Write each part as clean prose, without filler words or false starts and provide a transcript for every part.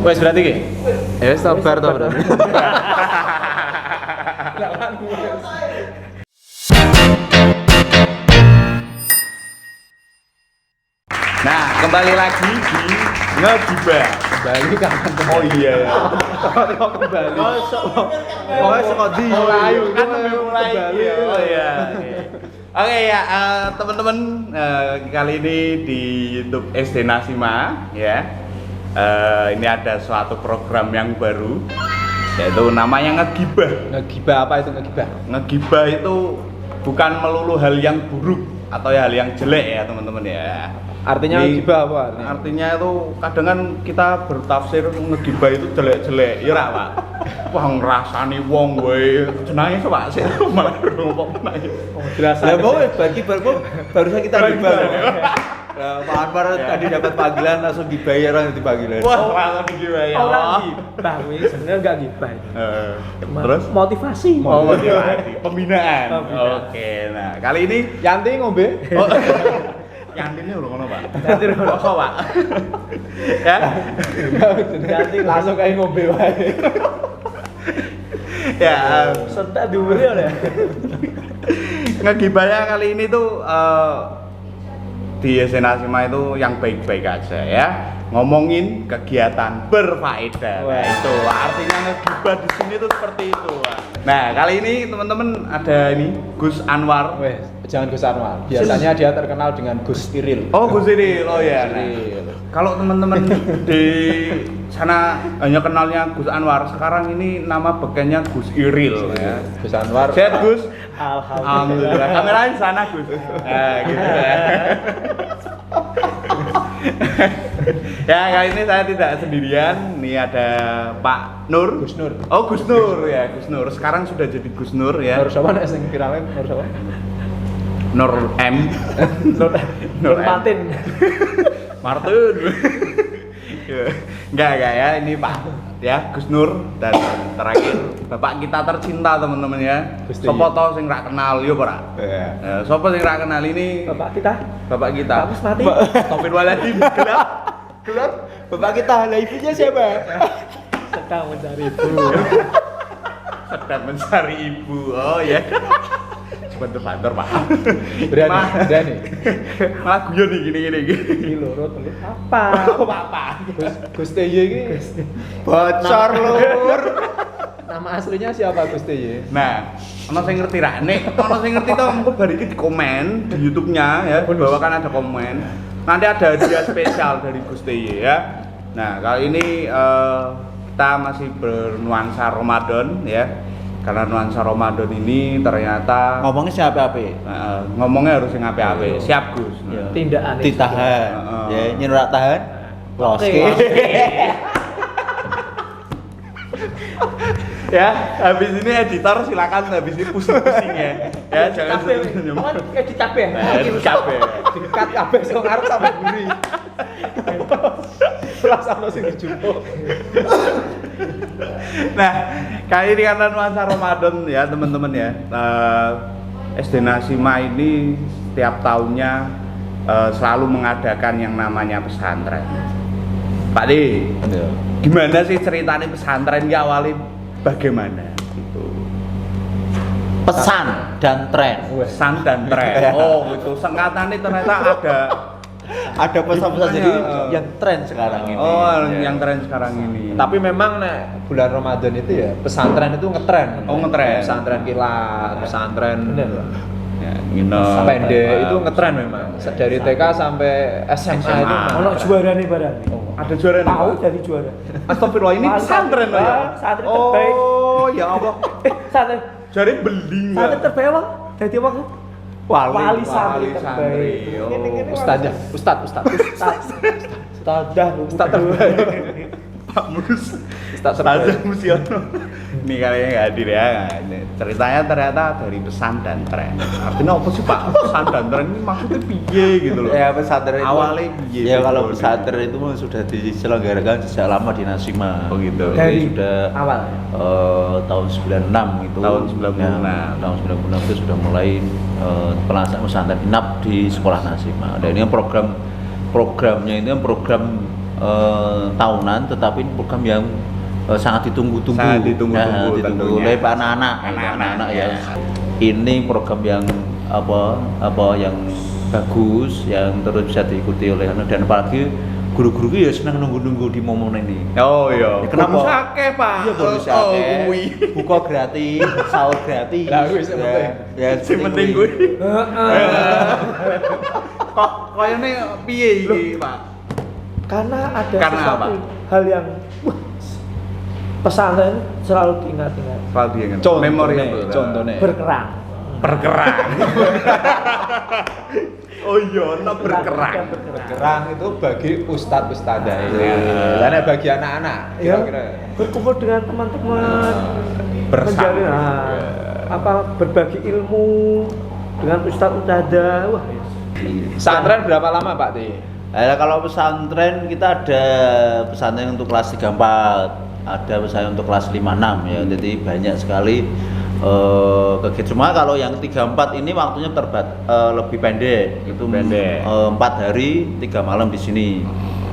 Wes berarti ki. Ya wis sabar to berarti. Nah, kembali lagi di Ngegibah. Kembali kapan? Oh iya ya. Kok kembali? Oh, saka di Melayu kan mulai. kembali. Oh iya. Oke ya, teman-teman, kali ini di YouTube SD Nasima ya. Ini ada suatu program yang baru, yaitu namanya Ngegibah. Ngegibah apa itu ngegibah? Ngegibah itu bukan melulu hal yang buruk atau hal yang jelek ya teman-teman ya. Artinya ngegibah apa artinya? Artinya itu kadang kan kita bertafsir ngegibah itu jelek-jelek, ya ora, Pak. Wah ngrasani wong wae. Jenenge Pak sik malah ngomong meneh. Jelas. Ya mau bagi barusan kita gibah. Pak Anwar tadi dapat panggilan langsung dibayar orang itu panggilan. Wah, langsung digibah ya. Orang gibah wis sebenarnya enggak gibah. Terus Motivasi. oh, motivasi, pembinaan. Pembinaan. Oke, nah kali ini Yanti ngombe. oh, yang ini udah ngono, Pak. Yanti udah ngono, Pak. Ya. Yanti langsung kayak ngombe wae. Ya, Sentak diuri ya. ngegibahnya kali ini tuh di SD Nasima itu yang baik-baik aja ya, ngomongin kegiatan berfaedah. Nah, itu artinya ngegibah di sini tuh seperti itu. Nah kali ini teman-teman ada ini Gus Anwar. Wes, jangan Gus Anwar. Biasanya dia terkenal dengan Gus Iril. Oh Gus Iril, oh ya. Nah, Iril. kalau teman-teman di sana hanya kenalnya Gus Anwar, sekarang ini nama bekennya Gus Iril ya. Gus Anwar. Sehat Gus? Alhamdulillah. Kamera di sana Gus. Nah, gitu ya. Ya kali ini saya tidak sendirian. Nih ada Pak Nur. Gus Nur. Oh Gus Nur ya, Gus Nur. Sekarang sudah jadi Gus Nur ya. Nur siapa nek sing viralnya? Nur siapa? Nur M. Nur Martin. Martin. Enggak ya, ini Pak ya Gus Nur dan terakhir Bapak kita tercinta teman-teman ya. Sopo to sing ra kenal yo ora? Ya. Sopo sing ra kenal ini Bapak kita. Bapak kita. Bagus mati. Astagfirullahaladzim. Gelap. Bapak kita, lah ibunya siapa? Sedang mencari ibu. Sedang mencari ibu. Oh ya. Banter-banter Pak. Berani. Malah guyon nih gini. Ini loro telu apa? Apa? Gus TY iki Bocor lur. nama aslinya siapa Gus TY? Nah, ono sing ngerti ra? Nek ono sing ngerti to mengko bar iki di komen di YouTube-nya ya, di bawah kan ada komen. Nanti ada hadiah spesial dari Gus TY ya. Nah, kali ini kita masih bernuansa Ramadan ya. Karena nuansa Ramadan ini ternyata Ngomongnya siapa apa? ngomongnya harus yang apik-apik. Siap Gus. Iya. Tindakan Ditahan. Ya, nyerak tahan. Oke. Ya, habis ini editor silakan habis ini pusing-pusing ya. Ya, jangan senyum. Kan edit kabeh. Edit kabeh. Dikat kabeh sing ngarep sampe buri. Ora sampe sing dijupuk. Nah, kali ini karena nuansa Ramadan ya teman-teman ya. SD Nasima ini setiap tahunnya selalu mengadakan yang namanya pesantren. Pak Di, gimana sih ceritanya pesantren ini awalnya bagaimana? Gitu. Pesan dan tren. Pesan dan tren. Oh, itu singkatannya ternyata Ada pesan-pesan jadi yang tren sekarang ini. Oh, Ya. yang tren sekarang ini. Tapi memang nek bulan Ramadan itu ya pesantren itu ngetren. Oh, ngetren. Pesantren kilat, pesantren ya, nginep. pendek itu ngetren memang. Dari TK sampai SMA itu memang Ono ngetren. juara nih barang. Ada juara nih. Tahu Pak? dari juara. Astagfirullah, ini pesantren loh ya. Pesantren terbaik. Oh, ya Allah. Santri Jadi beling santri terbaik apa? Jadi apa? Wali santri terbaik. Oh. Ustadzah, ustadz. Ustadzah, Ustadz terbaik. Pak Mus. Ustadz Ustazah terbaik. Musiono. Ini kayaknya nggak hadir ya. Nah, ini ceritanya ternyata dari pesan dan tren. Artinya apa sih Pak? Pesan dan tren ini maksudnya piye gitu loh. Ya pesantren itu Awalnya piye? ya kalau gitu. pesantren itu sudah diselenggarakan sejak lama di Nasima. Oh gitu. Jadi Dari sudah awal. tahun 96 itu. Tahun 96. Ya, tahun 96 itu sudah mulai pelaksanaan pesantren inap di sekolah Nasima. Dan ini programnya itu program tahunan, tetapi ini program yang sangat ditunggu-tunggu. Sangat ditunggu-tunggu tentunya. oleh anak-anak ya. Ini program yang yang bagus, yang terus bisa diikuti oleh anak, dan apalagi guru-guru ya senang nunggu-nunggu di momen ini. Oh iya. Kenapa? Bonus akeh, Pak. Iya bonus akeh. Buka gratis, sahur gratis. Lah kuwi sing penting. Ya Sing penting kuwi. Kok koyone piye iki, Pak? Karena ada Karena sesuatu apa? hal yang pesantren selalu diingat-ingat, Kalau dia ingat. Contohnya. berkerang. berkerang. Oh iya, no berkerang. Kerang itu bagi ustadz ustadzah ini. Iya. Karena bagi anak-anak Ya, kira-kira. berkumpul dengan teman-teman, bersama. menjalin, berbagi ilmu dengan ustadz ustadzah. Wah, Pesantren berapa lama Pak Ti? Kalau pesantren kita ada pesantren untuk kelas 3-4, ada pesantren untuk kelas 5-6 ya. Jadi banyak sekali kegiatan. Cuma kalau yang 3-4 ini waktunya lebih pendek. Itu Pendek. 4 hari 3 malam di sini.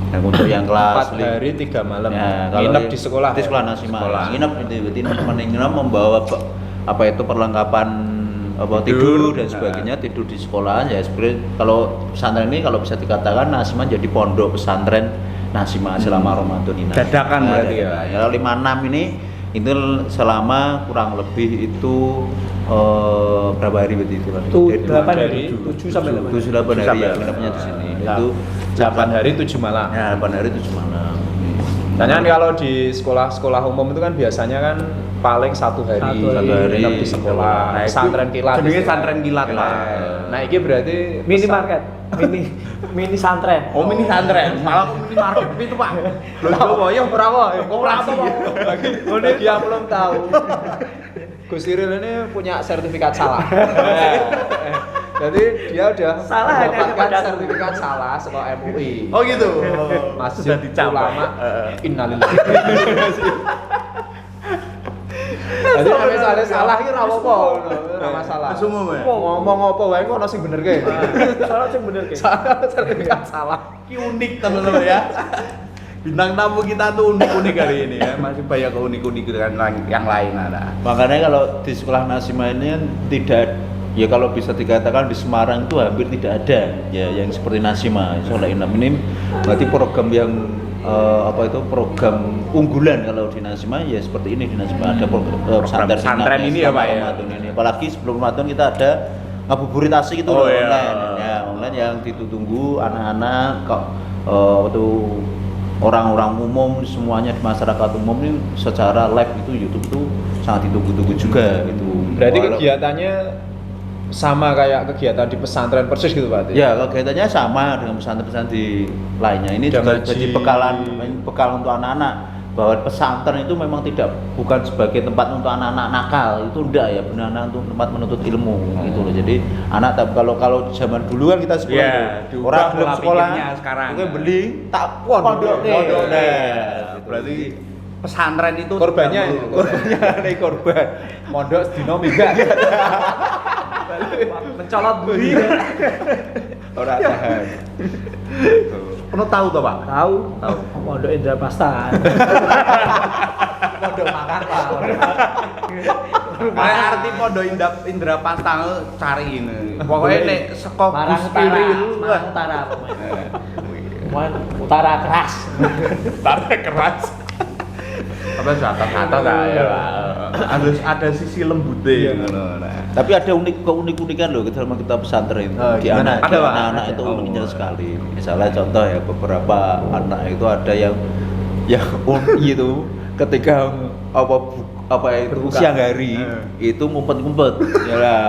Dan untuk yang kelas 4 hari 3 malam. ya, kalau Nginep di sekolah. Di sekolah Nasima. Nginep itu berarti teman-teman yang nginep membawa perlengkapan tidur dan sebagainya, tidur di sekolah ya. Sebenarnya kalau pesantren ini kalau bisa dikatakan Nasima jadi pondok pesantren Nasima selama Ramadan ini. Dadakan berarti ya. Kalau 5-6 ini itu selama kurang lebih itu berapa hari berarti itu? itu 8 dari hari, 7 sampai 8. 7-8 hari ya nginepnya di sini. Itu 8 hari 7 malam. ya 8 hari 7 malam. Nah, kan kalau di sekolah-sekolah umum itu kan biasanya kan paling 1 hari, Satu hari. nginep di sekolah. Nah, itu Pesantren kilat. jenenge itu. santren kilat, Pak. Nah, ini berarti Minimarket, mini santren. Oh, mini santren. Malah mini market itu, Pak. Loh, ya berapa? Koperasi. Bagi yang belum tahu, Gus Iril ini punya sertifikat salah. Jadi dia udah Salah hanya mendapatkan kepada sertifikat salah sekolah MUI. Oh gitu. Masjid Sudah dicapai. Ulama Innalillahi. Jadi nek misalnya salah iki ora apa-apa, ora masalah. Wis umum ya? Ngomong apa wae kok ono sing bener ke. Salah sih bener kayak. Salah sertifikat salah. Ini unik teman-teman ya. Bintang tamu kita tuh unik-unik hari ini ya. Masih banyak keunik-unikan yang lain ada. Makanya kalau di sekolah Nasima ini kan tidak, ya kalau bisa dikatakan di Semarang itu hampir tidak ada ya yang seperti Nasima. Sekolah ini berarti program yang program unggulan kalau di Nasima ya seperti ini. Di Nasima ada program pesantren ini ya, Pak, ya? Ramadan ini. Apalagi sebelum Ramadan kita ada ngabuburit asik itu Oh, iya. online ya, online yang ditunggu anak-anak kok orang-orang umum semuanya di masyarakat umum ini secara live itu YouTube itu sangat ditunggu-tunggu juga gitu. Berarti Walau- kegiatannya sama kayak kegiatan di pesantren persis gitu Pak? Ya, kegiatannya sama dengan pesantren-pesantren di lainnya. Ini Jam juga ngaji. jadi bekal untuk anak-anak bahwa pesantren itu memang bukan sebagai tempat untuk anak-anak nakal, itu enggak ya, benar-benar untuk tempat menuntut ilmu gitu loh. Jadi anak kalau zaman dulu kan kita sekolah Iya, itu diubah orang belum pola sekolah pikirnya sekarang. mungkin beli tak pondok Berarti pesantren itu Korbannya tidak ya? perlu- korbannya korban Mondok sedino minggat. Mencolot budi. orang tahan. Perlu tahu toh, Pak? Tahu, Pondok Indra Pasta. Mondok makan Pak. Kayak arti pondok Indra Pasta cari ini. Pokoknya nek saka Marang Gus Utara, Iril, Marang Utara pokoknya. Utara keras. tarik keras. Apa kata-kata ya, Pak. Ada sisi lembutnya ngono. Nah. Tapi ada keunikan loh kita sama kita pesantren itu. Di gimana? anak, Ada, Pak? anak-anak itu Oh. uniknya sekali. Misalnya contoh ya beberapa anak itu ada yang unik itu ketika siang hari itu ngumpet-ngumpet ya lah.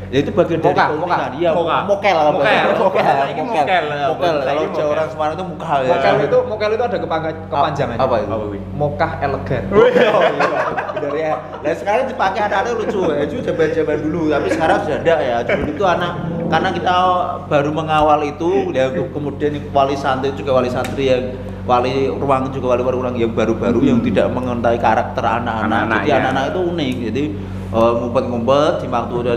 Ya itu bagian dari keunikan. Iya, mokel apa? Mokel. Kalau orang Semarang itu mukal ya. Mokel itu ada kepanjangannya. Apa itu? Mokah elegan. Bener ya. Nah sekarang dipakai anak-anak lucu ya, itu zaman-zaman dulu. Tapi sekarang sudah ada ya. Dulu itu anak, karena kita baru mengawal itu, ya kemudian wali santri juga wali santri yang wali ruang juga wali ruang yang baru-baru yang tidak mengenai karakter anak-anak. Jadi ya. anak-anak itu unik. Jadi ngumpet-ngumpet di waktu udah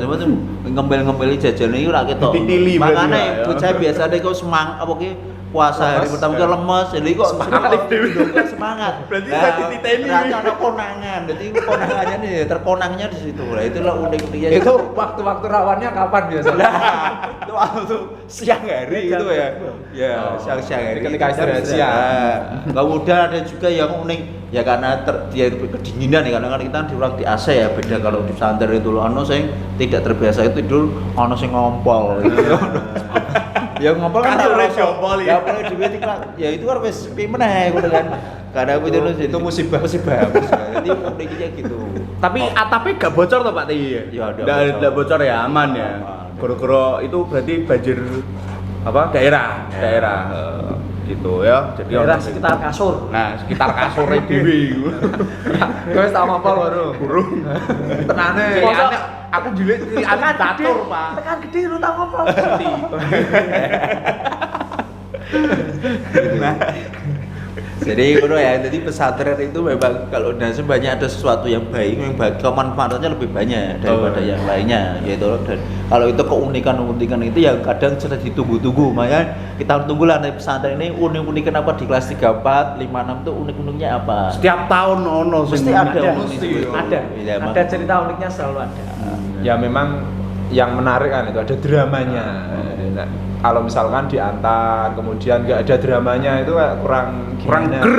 ngembel-ngembeli jajan ini ora ketok. Dititili berarti, Makanya Pak, ya. bocah biasanya kok semang apa ki puasa hari pertama itu lemes, jadi kok Semangat dewe. kok semangat. Berarti tadi diteni. Ternyata ada konangan, jadi konangannya nih terkonangnya di situ. Lah itulah unik-uniknya. Itu waktu-waktu rawannya kapan biasanya? Itu waktu siang hari itu ya. Ya, siang hari. Ketika istirahat siang. Kemudian ada juga yang unik ya karena dia itu kedinginan ya, kadang-kadang kita di ruang di AC ya, beda kalau di pesantren itu loh, ono sing tidak terbiasa itu tidur, ono sing ngompol gitu. Ya ngompol kan Kan ora ora diompol ya. ya. Boleh duwe ya itu kan wis piye meneh ngono kan. Karena aku Itu musibah. Jadi uniknya gitu. Tapi atapnya gak bocor toh Pak Tih? Ya, ada Nggak bocor. bocor ya, aman ya. Aman. Goro-goro itu berarti banjir apa? Daerah. Gitu ya. Jadi Daerah ono sing- sekitar kasur. Nah, sekitar kasure dhewe iku. Kowe wis tau ngompol baru. Burung. Tenane. Masa- Aku jilik aku datur, Pak. Tekan gede lu tak ngompol. Jadi ngono ya, jadi pesantren itu memang kalau nasib banyak ada sesuatu yang baik, yang kemanfaatannya lebih banyak daripada yang lainnya, yaitu dan kalau itu keunikan itu yang kadang sudah ditunggu-tunggu, makanya kita tunggulah dari pesantren ini unik-unikan apa di kelas 3, 4, 5, 6 itu unik-uniknya apa? Setiap tahun ono sing Mesti ada, unik. mesti. Ada. Iya, Ada cerita uniknya selalu ada. Ya memang yang menarik kan itu ada dramanya. Nah, kalau misalkan diantar kemudian nggak ada dramanya itu kayak kurang Kurang gimana. ger.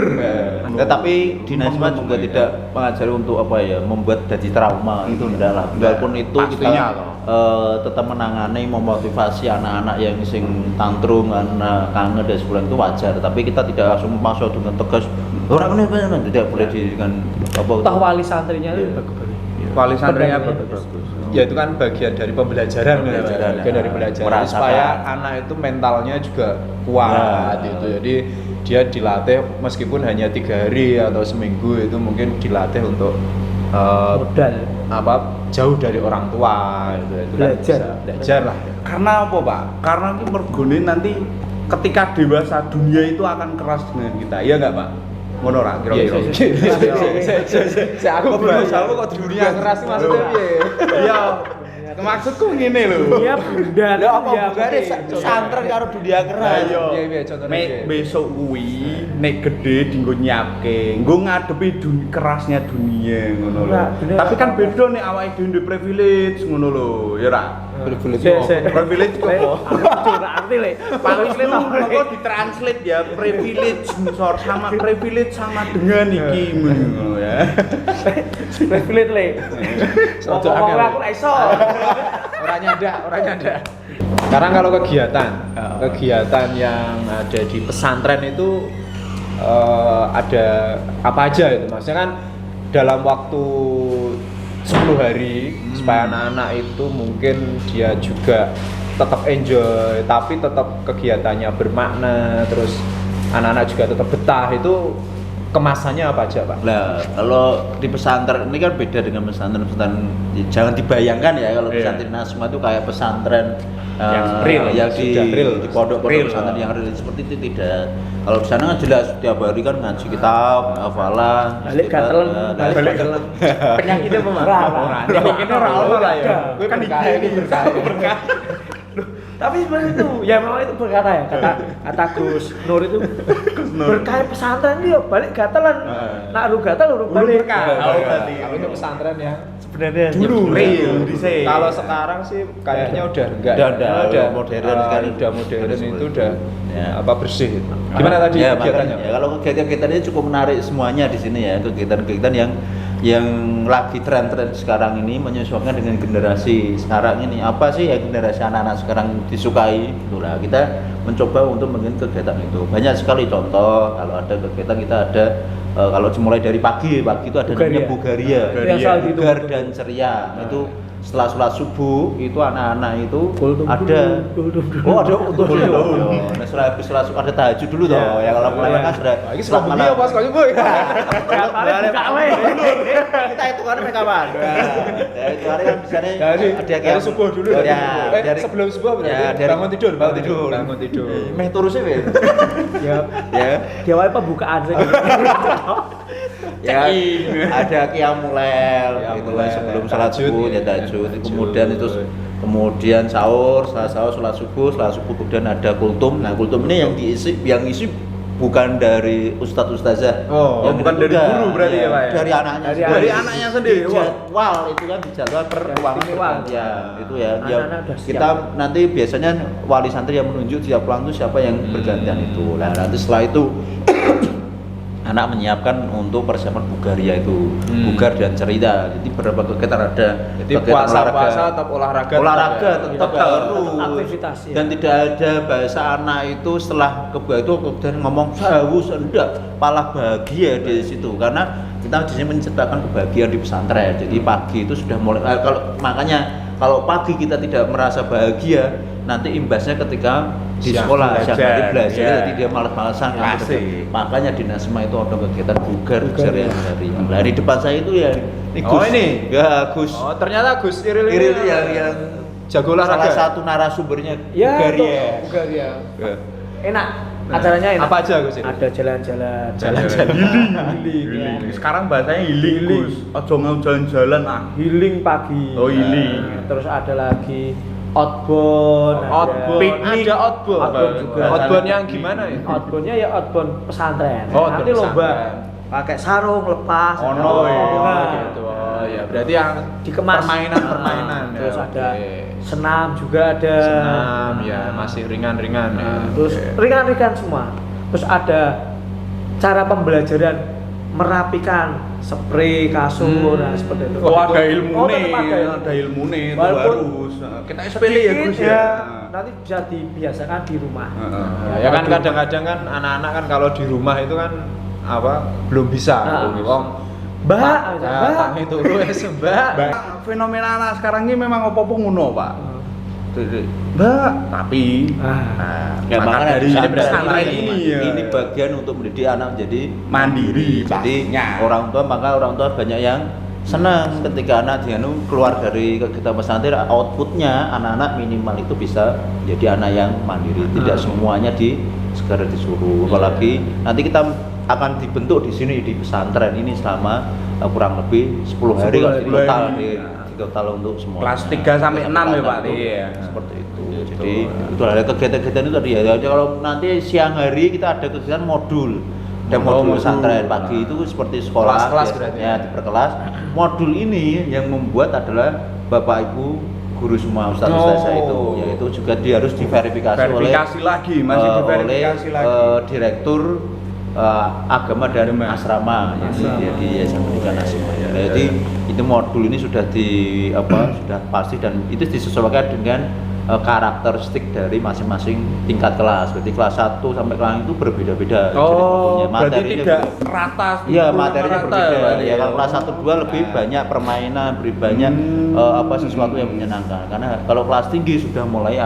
Tetapi Dinasma juga tidak mengajari untuk apa ya, membuat jadi trauma itu enggak lah. Walaupun itu kita Pastinya loh. tetap menangani, memotivasi anak-anak yang sing tantrum, anak kangen dan sebagainya itu wajar. Tapi kita tidak langsung masuk dengan tegas. Orang ini apa? Tidak boleh dengan apa? Toh wali santrinya itu bagus-bagus. Wali santrinya Benar, bagus. Ya itu kan bagian dari pembelajaran, Pembelajaran, bagian dari ya. belajar Merasakan. supaya anak itu mentalnya juga kuat Ya. gitu. Jadi dia dilatih meskipun hanya 3 hari atau seminggu itu mungkin dilatih untuk Modal. apa jauh dari orang tua gitu. Itu kan Belajar. bisa belajar lah. Karena apa, Pak? Karena itu mergone nanti ketika dewasa dunia itu akan keras dengan kita. Iya enggak, Pak? Ngono ora kira-kira. Saya aku belum tahu kok dunia keras maksudnya piye. Iya. Maksudku ngene lho. Iya, bunda. Lah apa Iya, hubungannya betul. pesantren karo dunia keras? Ayo. Piye, contohnya Mek piye? besok kuwi nek gede dinggo nyiapke, nggo ngadepi kerasnya dunia ngono lho. Ora, bener. Tapi kan beda nek awake dhewe duwe privilege ngono lho, ya ora. Privilege Sik, apa? sik. Privilege kok. Aku ora arti le. Privilege kok ditranslate ya, privilege sama privilege sama dengan iki ngono ya. Privilege le. Ojo Ngomong angel. aku ora iso. Orang nyada. Sekarang kalau kegiatan yang ada di pesantren itu ada apa aja itu? Maksudnya kan dalam waktu 10 hari supaya anak-anak itu mungkin dia juga tetap enjoy tapi tetap kegiatannya bermakna, terus anak-anak juga tetap betah, itu kemasannya apa aja, Pak? Nah, kalau di pesantren ini kan beda dengan pesantren. Jangan dibayangkan ya kalau Iya. pesantren Nasma itu kayak pesantren Yang real, yang di sudah real. pondok-pondok Real. pesantren yang real seperti itu tidak. Kalau di sana kan jelas setiap hari kan ngaji kitab, hafalan, Balik gatelan, balik gatelan. Penyakitnya pemarah. Ini ora ono lah ya. Kan ini berkah. Tapi sebenarnya itu, ya memang itu berkata ya, kata Gus Nur itu berkah pesantren dia balik gatelan. Nak lu gatel lu balik. berkah. Oh, berarti. Tapi itu pesantren ya. Sebenarnya Dulu real dhisik. Kalau sekarang sih kayaknya udah enggak. Udah modern sekali. Udah modern itu udah Ya. apa bersih. Gimana tadi Ya, kegiatannya? makanya, kalau kegiatan-kegiatan ini cukup menarik semuanya di sini ya, kegiatan-kegiatan yang lagi tren-tren sekarang ini menyesuaikan dengan generasi sekarang ini. Apa sih ya generasi anak-anak sekarang disukai? Itulah kita mencoba untuk mengikuti kegiatan itu. Banyak sekali contoh. Kalau ada kegiatan kita ada kalau dimulai dari pagi itu ada namanya Bugaria. Yang selalu Bugar ditunggu. dan ceria. Itu setelah sholat subuh itu anak-anak itu Kultum ada dulu. oh ada untuk dulu. Nah, setelah habis sholat ada tahajud dulu toh. Ya kalau mulai kan sudah Wah, ini sebab bunyi apa sekali, Boy? Gatale buka we. kita hitungannya kapan? Ya itu hari kan biasanya Dari subuh dulu. Ya, Sebelum subuh berarti bangun tidur. Bangun tidur. Meh terus ya. Ya, Ya. dia wae pembukaan saja. ya ada qiyamulail gitu kan Qiyamulail, sebelum ya, salat tahajud, subuh ya, ya tahajud tahajud. kemudian itu kemudian sahur setelah sahur salat subuh kemudian ada kultum. Nah kultum ini yang isi bukan dari ustadz ustazah. Oh, yang bukan dari guru berarti ya, Pak, ya? dari anaknya Dari sendiri. anaknya sendiri. Wah. Jadwal itu kan di jadwal per ruangan istimewa. pergantian itu ya. Anak-anak udah siap. Kita nanti biasanya wali santri yang menunjuk tiap pulang itu siapa yang bergantian itu. Nah nanti setelah itu anak menyiapkan untuk persiapan bugaria itu, bugar dan cerita. Jadi beberapa kegiatan ada. Jadi kegiatan puasa tetap olahraga. olahraga ya. tetap Tetap harus aktivitas, ya. dan tidak ada bahasa anak itu setelah itu kemudian ngomong haus enggak malah bahagia di situ karena kita di sini menciptakan kebahagiaan di pesantren. Jadi pagi itu sudah mulai kalau pagi kita tidak merasa bahagia nanti imbasnya ketika di Siang sekolah siang hari belajar, belajar ya. jadi dia malas-malasan kan. Asik. Makanya di Nasma itu ada kegiatan bugar sehari-hari. Nah di depan saya itu ya ini Oh, Gus. ini? Ya Gus. Oh, ternyata Gus Iril ini Iril yang jago salah olahraga. satu narasumbernya Ya, Bugaria. Bugaria. Ya. Enak. Acaranya enak. Apa aja, Gus, ini? Ada jalan-jalan. Jalan-jalan. Healing. Healing. Sekarang bahasanya healing, Gus. Ojo mau jalan-jalan ah. Healing pagi. Oh, healing. Nah, terus ada lagi outbound. Outbound, Piknik. ada outbound. Outbound juga. Outbound yang gimana ya? Outboundnya ya outbound pesantren. Oh, Nanti outbound lomba pesantren. pakai sarung lepas. Oh, ada no, lomba iya. bunga. Gitu. Oh ya, berarti yang Dikemas. permainan. Nah, terus ya, ada oke. senam juga ada. senam ya, masih ringan-ringan ya. Terus Oke. ringan-ringan semua. Terus ada cara pembelajaran merapikan spray kasur nah seperti itu. Oh, ada ilmu Oh, nih, tetap ada ilmu. ada ilmu nih itu Walaupun harus. Kita sepele ya, Sedikit Gus ya. nanti bisa dibiasakan di rumah. Ya kan kadang-kadang kan anak-anak kan kalau di rumah itu kan belum bisa. Nah. Wong Mbak, Mbak, tangi turu wis Mbak. Fenomena anak sekarang ini memang apa-apa ngono, Pak. Mbak, tapi Ya, maka makanya dari pesantren pesantren ini ya. ini bagian untuk mendidik anak menjadi Mandiri, Jadi pastinya. orang tua banyak yang senang ketika anak dianu keluar dari kegiatan pesantren, outputnya anak-anak minimal itu bisa jadi anak yang mandiri. Tidak semuanya segera disuruh. Apalagi nanti kita akan dibentuk di sini di pesantren ini selama kurang lebih 10 hari 10 total hari. di total untuk semua. Kelas 3 sampai 6 ya, Pak? Iya. Seperti itu. Jadi itu ada kegiatan-kegiatan itu tadi ya. Jadi kalau nanti siang hari kita ada kegiatan modul. Ada modul pesantren pagi itu seperti sekolah Kelas-kelas biasanya berarti ya? diperkelas. Modul ini yang membuat adalah Bapak Ibu guru semua ustaz-ustazah itu, yaitu juga dia harus diverifikasi Verifikasi lagi, masih diverifikasi oleh lagi. direktur agama dan asrama, jadi Yayasan Pendidikan Asma. Jadi itu modul ini sudah sudah pasti dan itu disesuaikan dengan karakteristik dari masing-masing tingkat kelas. Berarti kelas 1 sampai kelas itu berbeda-beda. Oh, jadi berarti materinya tidak juga- rata. Iya, materinya rata berbeda. Pak, Ya, kalau kelas 1 2 lebih banyak permainan, lebih banyak sesuatu yang menyenangkan. Karena kalau kelas tinggi sudah mulai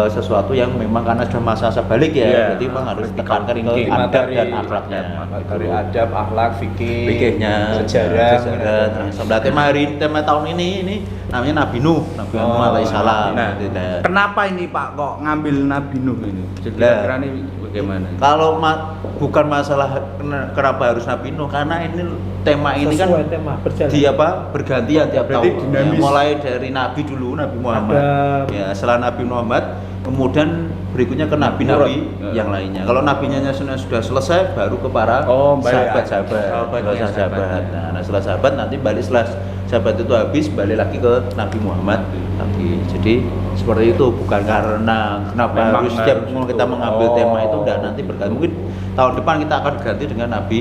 sesuatu yang memang karena sudah masa-masa balik ya. Iya. Berarti memang harus ditekankan ke Materi- adab dan akhlaknya. Materi adab, akhlak, fikih, Fikihnya, sejarah. Nah, sebenarnya tema tahun ini namanya Nabi Nuh alaihissalam. Nah, kenapa ini Pak kok ngambil Nabi Nuh ini? Jadi Lah. kira ini bagaimana? Kalau bukan masalah kenapa harus Nabi Nuh, karena ini tema ini kan Sesuai tema berjalan. bergantian tiap Berarti tahun. dinamis. Ya, mulai dari Nabi dulu, Nabi Muhammad. Ada- Ya, setelah Nabi Muhammad, kemudian berikutnya ke nabi-nabi yang lainnya. Kalau nabinya sudah selesai, baru ke para Oh, balik sahabat-sahabat. sahabatnya, Sahabat. Nah, setelah sahabat nanti setelah sahabat itu habis, balik lagi ke Nabi Muhammad lagi. Jadi seperti itu, bukan karena kenapa Memang harus setiap harus kita itu. mengambil tema itu dan nanti berganti. Mungkin tahun depan kita akan ganti dengan nabi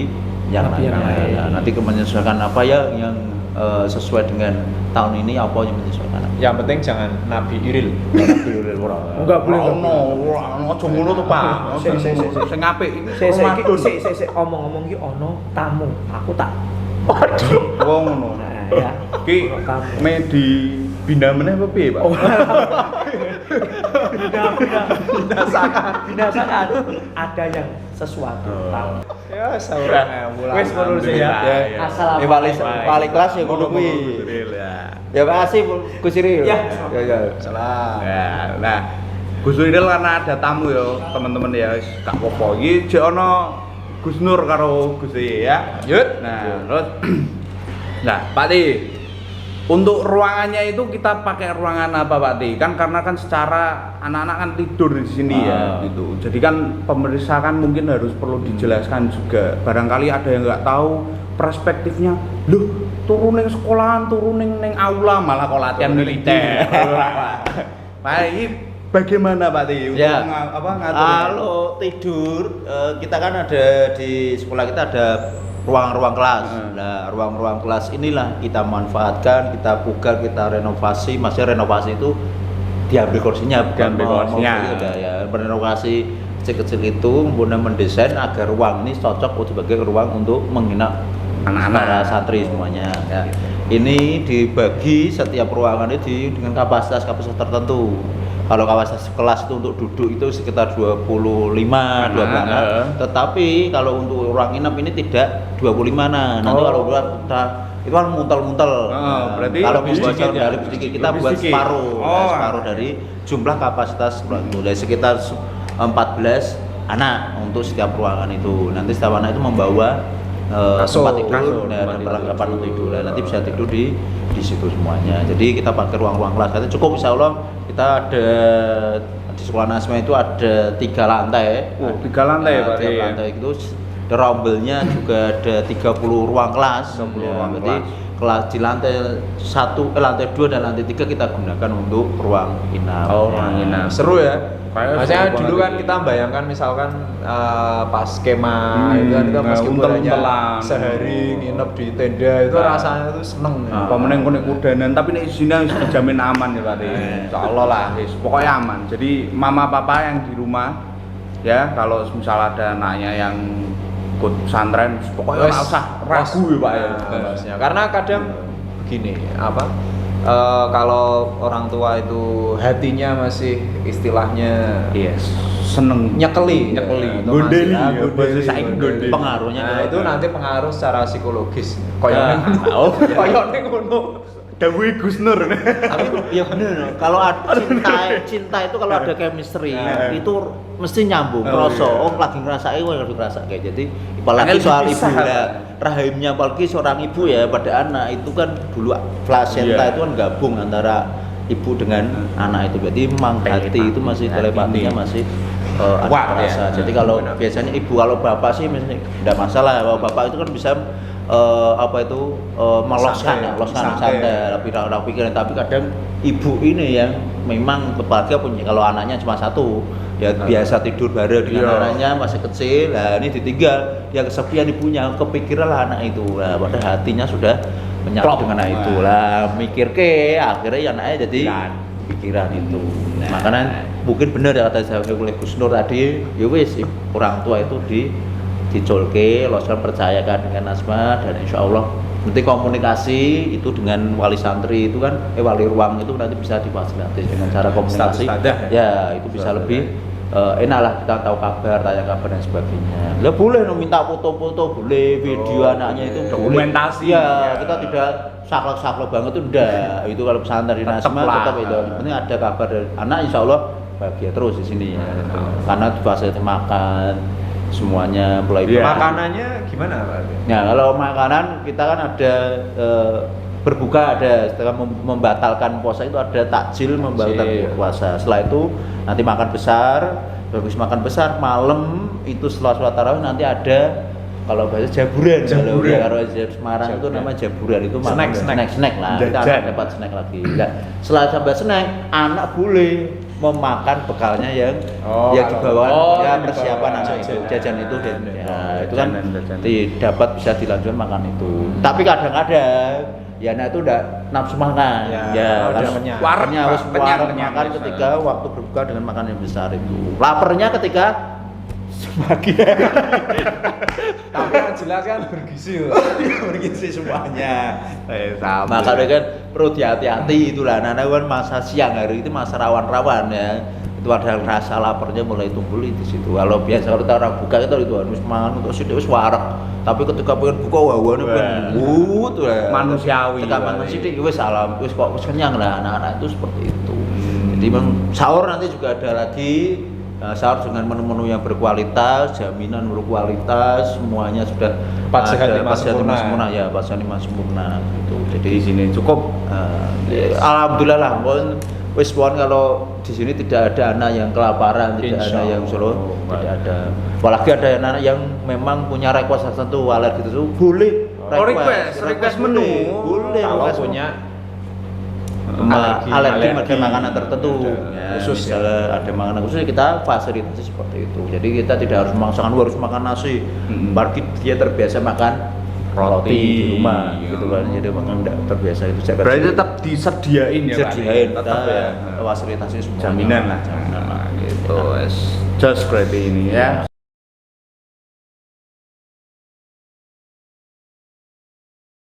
yang Nabi yang lainnya. lain. Nah, nanti menyesuaikan apa ya yang sesuai dengan tahun ini, apa yang menyesuaikan. Yang penting jangan Nabi Iril. Enggak boleh. Ono aja ngono to, Pak. Sing apik iki Ramadan. Omong-omong ki ono tamu. Aku tak. Wong ngono. Nah, ya. Ki Tamu. me di bina meneh apa piye, Pak? Binasakan. Ada yang sesuatu. Tahu. Ya, saurang mulai. Wes ngono sih ya. Ya. Ini paling kelas ya kudu kuwi. Ya makasih Gus Iril. Ya. Ya. Salah. Ya, nah Gus Ridel karena ada tamu ya teman-teman ya, wis gak apa-apa. Iki jek ono Gus Nur karo Gus E ya. Lanjut. Nah, terus nah, Pak Ti. Untuk ruangannya itu kita pakai ruangan apa Pak Ti? Kan karena kan secara anak-anak kan tidur di sini ya gitu. Jadi kan pemeriksa kan mungkin harus perlu dijelaskan juga. Barangkali ada yang nggak tahu perspektifnya. Loh, turun ning sekolahan, turun ning aula malah kok latihan militer. Pak, ini bagaimana Pak Ti? Untuk Ya. ngatur? Kalau tidur kita kan ada di sekolah kita ada ruang-ruang kelas. Nah, ruang-ruang kelas inilah kita manfaatkan, kita pugar, kita renovasi. Maksudnya renovasi itu diambil kursinya, bukan Diambil kursinya. ya. Renovasi kecil-kecil itu kemudian mendesain agar ruang ini cocok sebagai ruang untuk menginap Anak-anak. para santri semuanya. Ya. Ini dibagi setiap ruangan ini dengan kapasitas tertentu. Kalau kapasitas kelas itu untuk duduk itu sekitar 25 anak. Tetapi kalau untuk ruang inap ini tidak 25 nah. Nanti kalau kita itu kan muntel-muntel. Berarti kalau lebih membuat sedikit ya? lebih sedikit kita Lebih buat sedikit. separuh. Oh, Separuh dari jumlah kapasitas ruang itu. Dari sekitar 14 anak untuk setiap ruangan itu. Nanti setiap anak itu membawa tempat tidur dan perlengkapan untuk tidur. Nanti bisa tidur di situ semuanya. Jadi kita pakai ruang-ruang kelas. Nanti cukup insya Allah kita ada di sekolah Nasma itu ada 3 lantai. Oh, 3 lantai ya, Pak. Tiap lantai itu rombelnya juga ada 30 ruang kelas. 30 ruang berarti kelas di lantai 1, lantai 2 dan lantai 3 kita gunakan untuk ruang inap. Oh, ruang inap. Seru ya. Kayak Maksudnya seru dulu banget kan itu. kita bayangkan misalkan pas skema itu kan kita nah, meskipun hanya untel-untelan. sehari nginep di tenda itu Nah. rasanya tuh seneng. Apa meneng konek kudanan tapi nek isine wis dijamin aman ya Pak Ti. Insyaallah lah wis pokoknya aman. Jadi mama papa yang di rumah ya kalau misal ada anaknya yang ikut pesantren pokoknya ora usah ragu ya Pak ya. Maksudnya. Karena kadang begini apa kalau orang tua itu hatinya masih istilahnya Yes, seneng nyekeli Nyekeli. Itu masih, Gondeli, ah, ya, bahasa saiki gondeli. Pengaruhnya Nah, itu nanti pengaruh secara psikologis. Nah, Koyone oh, koyone ngono. dawuhe Gus Nur. Tapi ya bener, kalau ada cinta itu kalau ada chemistry itu mesti nyambung. Oh, Kroso, iya. oh lagi ngerasain, oh lagi ngerasa kayak jadi apalagi Lebih soal ibu pisah, lah, rahimnya apalagi seorang ibu ya pada anak itu kan dulu placenta Iya. itu kan gabung antara ibu dengan anak itu berarti memang hati itu masih telepatinya masih ada Kuat, rasa. ya. Jadi kalau biasanya ibu kalau bapak sih misalnya tidak masalah, kalau bapak itu kan bisa meloskan Santai, ya, meloskan santai. santai, tapi pikiran. Tapi kadang ibu ini yang memang keluarga punya, kalau anaknya cuma satu ya biasa tidur bareng dengan Iya. anaknya masih kecil, nah ini ditinggal, yang kesepian ibunya, kepikiran lah anak itu, nah padahal hatinya sudah menyatu Klop. dengan anak itu lah, mikir ke akhirnya ya anaknya jadi pikiran itu. Makanya mungkin benar ya kata saya oleh Gus Nur tadi, ya wis orang tua itu dicolke, loskan percayakan dengan Asma dan insya Allah nanti komunikasi itu dengan wali santri itu kan wali ruang itu nanti bisa difasilitasi dengan cara komunikasi Ustadzah ya itu bisa lebih enak lah kita tahu kabar, tanya kabar dan sebagainya. Lah boleh minta foto-foto, boleh video anaknya itu dokumentasi. boleh. Ya, Ya. kita tidak saklek-saklek banget itu enggak. Itu kalau pesantren di Tetep Nasma lah. tetap itu. Yang penting ada kabar dari anak insya Allah bahagia terus di sini ya. Karena fasilitas makan semuanya mulai Iya. Makanannya gimana Pak? Nah, kalau makanan kita kan ada berbuka, ada setelah membatalkan puasa itu ada takjil membatalkan Takjil. puasa. Setelah itu nanti makan besar, habis makan besar malam itu setelah sholat tarawih nanti ada kalau bahasa jaburan. Jaburan. Kalau di Semarang itu Jaburan. namanya jaburan itu makan Snack. snack lah. Kita Jajan. akan dapat snack lagi. Nah, setelah sampai snack anak boleh memakan bekalnya yang yang dibawa ya yang persiapan dibawa anak itu jajan itu dan ya, itu kan Jajanan. dapat bisa dilanjutkan makan itu. Tapi kadang-kadang ya anak itu udah nafsu makan. Ya, kan udah kenyang. warnya harus Kenyang, warna kenyang, makan kenyang. ketika waktu berbuka dengan makan yang besar itu. Laparnya ketika sebagian Tapi yang jelas kan bergizi. bergizi semuanya. Sama. Makanya kan perlu hati-hati itulah. Anak kan masa siang hari itu masa rawan-rawan ya. Itu ada rasa laparnya mulai tumbuh di situ. Kalau biasa kalau kita orang buka itu harus mangan untuk sidik wis warak. Tapi ketika pengen buka wawane pengen ngut lah. Manusiawi. Ketika mangan sidik wis alam wis kok wis kenyang lah anak-anak itu seperti itu. Jadi memang sahur nanti juga ada lagi sahur dengan menu-menu yang berkualitas, jaminan berkualitas, semuanya sudah Empat sehat, ada, lima empat sehat, lima sempurna. sempurna ya, 4 sehat 5 sempurna gitu. Jadi Di sini cukup. alhamdulillah lah, pun wis pon kalau di sini tidak ada anak yang kelaparan, tidak Insya ada yang solo, Allah. tidak ada. Apalagi ada anak yang memang punya request tertentu, alergi itu boleh. Oh, request menu. Boleh. Kalau request punya alergi pada makanan tertentu, ada khusus ya, ada makanan khusus kita fasilitasi seperti itu. Jadi kita tidak harus memaksakan harus makan nasi. Bagi dia terbiasa makan roti di rumah, gitu kan. Jadi makan tidak terbiasa itu. Berarti tetap disediain ya, Pak? disediain Tetap ya. fasilitasi semua. Jaminan lah. Jaminan lah. Nah, gitu. Just berarti ini ya.